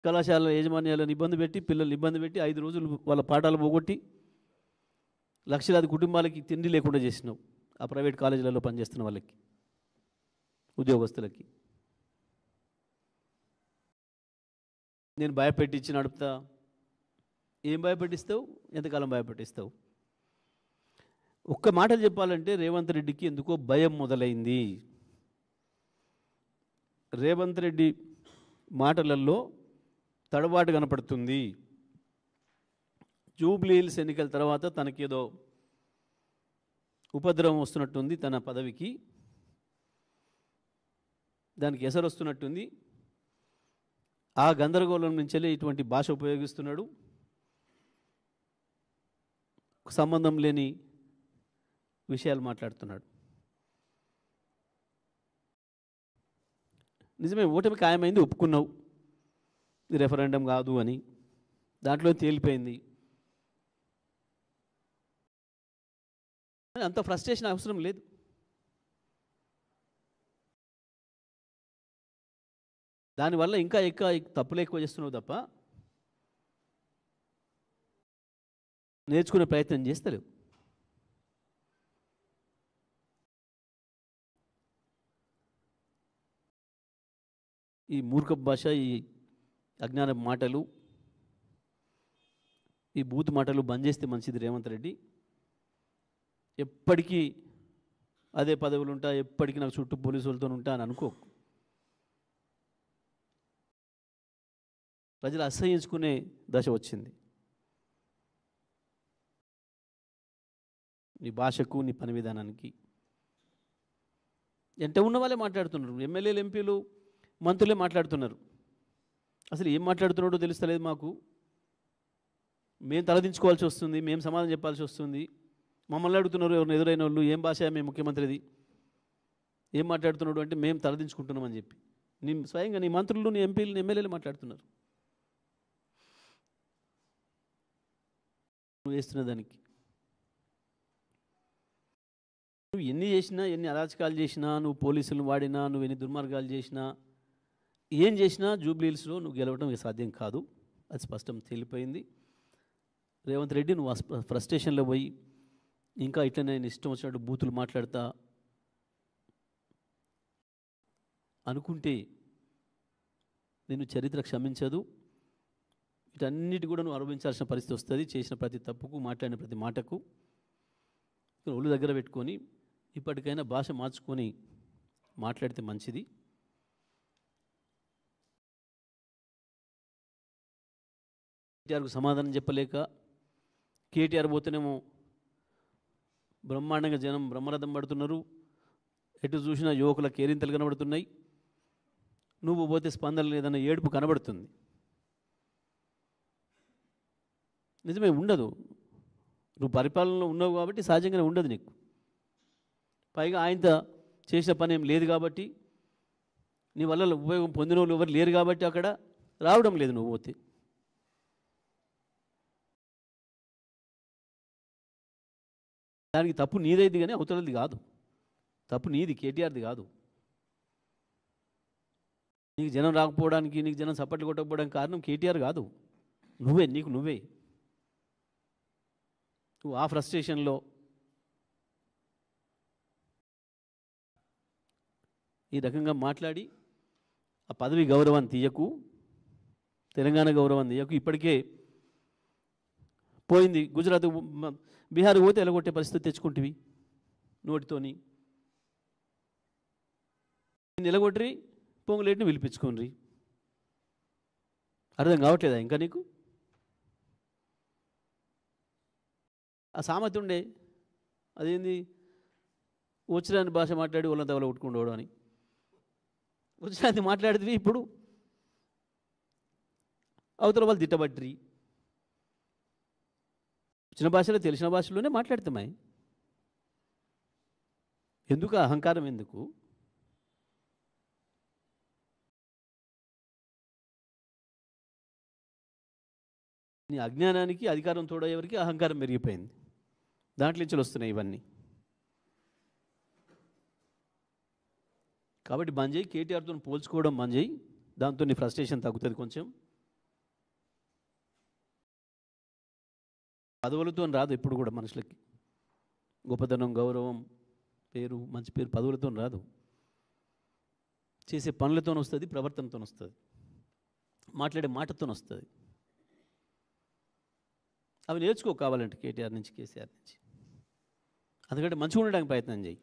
కళాశాల యాజమాన్యాలను ఇబ్బంది పెట్టి, పిల్లల్ని ఇబ్బంది పెట్టి 5 రోజులు వాళ్ళ పాఠాలు పోగొట్టి లక్షలాది కుటుంబాలకి తిండి లేకుండా చేసినావు. ఆ ప్రైవేట్ కాలేజీలలో పనిచేస్తున్న వాళ్ళకి, ఉద్యోగస్తులకి. నేను భయపెట్టించి నడుపుతా. ఏం భయపెట్టిస్తావు? ఎంతకాలం భయపెట్టిస్తావు? ఒక్క మాటలు చెప్పాలంటే రేవంత్ రెడ్డికి ఎందుకో భయం మొదలైంది. రేవంత్ రెడ్డి మాటలలో తడబాటు కనపడుతుంది. జూబ్లీ హిల్స్ ఎన్నికల తర్వాత తనకేదో ఉపద్రవం వస్తున్నట్టుంది, తన పదవికి దానికి ఎసరు వస్తున్నట్టుంది. ఆ గందరగోళం నుంచెలే ఇటువంటి భాష ఉపయోగిస్తున్నాడు. సంబంధం లేని విషయాలు మాట్లాడుతున్నాడు. నిజమే, ఓటమి ఖాయమైంది, ఒప్పుకున్నావు. ఇది రెఫరెండం కాదు అని దాంట్లో తేలిపోయింది. అంత ఫ్రస్ట్రేషన్ అవసరం లేదు. దానివల్ల ఇంకా తప్పులు ఎక్కువ చేస్తున్నావు తప్ప నేర్చుకునే ప్రయత్నం చేస్తలేవు. ఈ మూర్ఖ భాష, ఈ అజ్ఞాన మాటలు, ఈ బూత్ మాటలు బంద్ చేస్తే మంచిది రేవంత్ రెడ్డి. ఎప్పటికీ అదే పదవులు ఉంటా, ఎప్పటికీ నాకు చుట్టూ పోలీసులతో ఉంటా అని అనుకో. ప్రజలు అసహ్యించుకునే దశ వచ్చింది. నీ భాషకు, నీ పని విధానానికి. ఎంత ఉన్న వాళ్ళే మాట్లాడుతున్నారు. ఎమ్మెల్యేలు, ఎంపీలు, మంత్రులే మాట్లాడుతున్నారు. అసలు ఏం మాట్లాడుతున్నాడో తెలుస్తలేదు మాకు. మేము తలదించుకోవాల్సి వస్తుంది, మేము సమాధానం చెప్పాల్సి వస్తుంది. మమ్మల్ని అడుగుతున్నారు ఎవరిని ఎదురైన వాళ్ళు, ఏం భాష మేము ముఖ్యమంత్రిది, ఏం మాట్లాడుతున్నాడు అంటే మేము తలదించుకుంటున్నామని చెప్పి స్వయంగా నీ మంత్రులు, నీ ఎంపీలు, నీ ఎమ్మెల్యేలు మాట్లాడుతున్నారు. నువ్వు వేస్తున్న దానికి నువ్వు ఎన్ని చేసినా, ఎన్ని అరాచకాలు చేసినా, నువ్వు పోలీసులను వాడినా, నువ్వు ఎన్ని దుర్మార్గాలు చేసినా, ఏం చేసినా జూబ్లీ హిల్స్లో నువ్వు గెలవడం సాధ్యం కాదు. అది స్పష్టం తేలిపోయింది. రేవంత్ రెడ్డి, నువ్వు ఫ్రస్ట్రేషన్లో పోయి ఇంకా ఇట్లా నేను ఇష్టం వచ్చినట్టు బూతులు మాట్లాడతా అనుకుంటే నేను చరిత్ర క్షమించదు. వీటన్నిటి కూడా నువ్వు అనుభవించాల్సిన పరిస్థితి వస్తుంది. చేసిన ప్రతి తప్పుకు, మాట్లాడిన ప్రతి మాటకు. ఒళ్ళు దగ్గర పెట్టుకొని ఇప్పటికైనా భాష మార్చుకొని మాట్లాడితే మంచిది. కేటీఆర్కు సమాధానం చెప్పలేక, కేటీఆర్ పోతేనేమో బ్రహ్మాండంగా జనం బ్రహ్మరథం పడుతున్నారు. ఎటు చూసినా యువకుల కేరింతలు కనబడుతున్నాయి. నువ్వు పోతే స్పందన లేదన్న ఏడుపు కనబడుతుంది. నిజమే, ఉండదు. నువ్వు పరిపాలనలో ఉన్నావు కాబట్టి సహజంగానే ఉండదు నీకు. పైగా ఆయనతో చేసిన పని ఏం లేదు కాబట్టి, నీ వల్ల ఉపయోగం పొందిన వాళ్ళు ఎవరు లేరు కాబట్టి అక్కడ రావడం లేదు నువ్వు పోతే. దానికి తప్పు నీదైంది కానీ అవతలది కాదు. తప్పు నీది, కేటీఆర్ది కాదు. నీకు జనం రాకపోవడానికి, నీకు జనం సపోర్ట్లు కొట్టకపోవడానికి కారణం కేటీఆర్ కాదు, నువ్వే. నువ్వే నువ్వు ఆ ఫ్రస్ట్రేషన్లో ఈ రకంగా మాట్లాడి ఆ పదవి గౌరవాన్ని తీయకు, తెలంగాణ గౌరవాన్ని తీయకు. ఇప్పటికే పోయింది. గుజరాత్, బీహార్ పోతే ఎలగొట్టే పరిస్థితి తెచ్చుకుంటువి నోటితోని. నిలగొట్టి పొంగులేటిని పిలిపించుకోండి. అర్థం కావట్లేదా ఇంకా నీకు? ఆ సామెత ఉండే, అదేంది, వచ్చిరాని భాష మాట్లాడి వాళ్ళంతా వాళ్ళ కొట్టుకుండోడు అని. వచ్చిరాని మాట్లాడితే ఇప్పుడు అవతల వాళ్ళు తిట్టబట్టి వచ్చిన భాషలో, తెలిసిన భాషలోనే మాట్లాడతామాయి. ఎందుకు అహంకారం? ఎందుకు? నీ అజ్ఞానానికి అధికారం తోడయ్యేవరికి అహంకారం పెరిగిపోయింది. దాంట్లో నుంచి వస్తున్నాయి ఇవన్నీ. కాబట్టి బంద్ చేయి, కేటీఆర్తో పోల్చుకోవడం బంద్ చేయి. దాంతో నీ ఫ్రస్ట్రేషన్ తగ్గుతుంది కొంచెం. పదవులతో రాదు ఎప్పుడు కూడా మనుషులకి. గొప్పతనం, గౌరవం, పేరు, మంచి పేరు పదవులతో రాదు. చేసే పనులతో వస్తుంది, ప్రవర్తనతో వస్తుంది, మాట్లాడే మాటతో వస్తుంది. అవి నేర్చుకో కావాలంటే కేటీఆర్ నుంచి, కేసీఆర్ నుంచి. అందుకంటే మంచిగా ఉండడానికి ప్రయత్నం చేయి.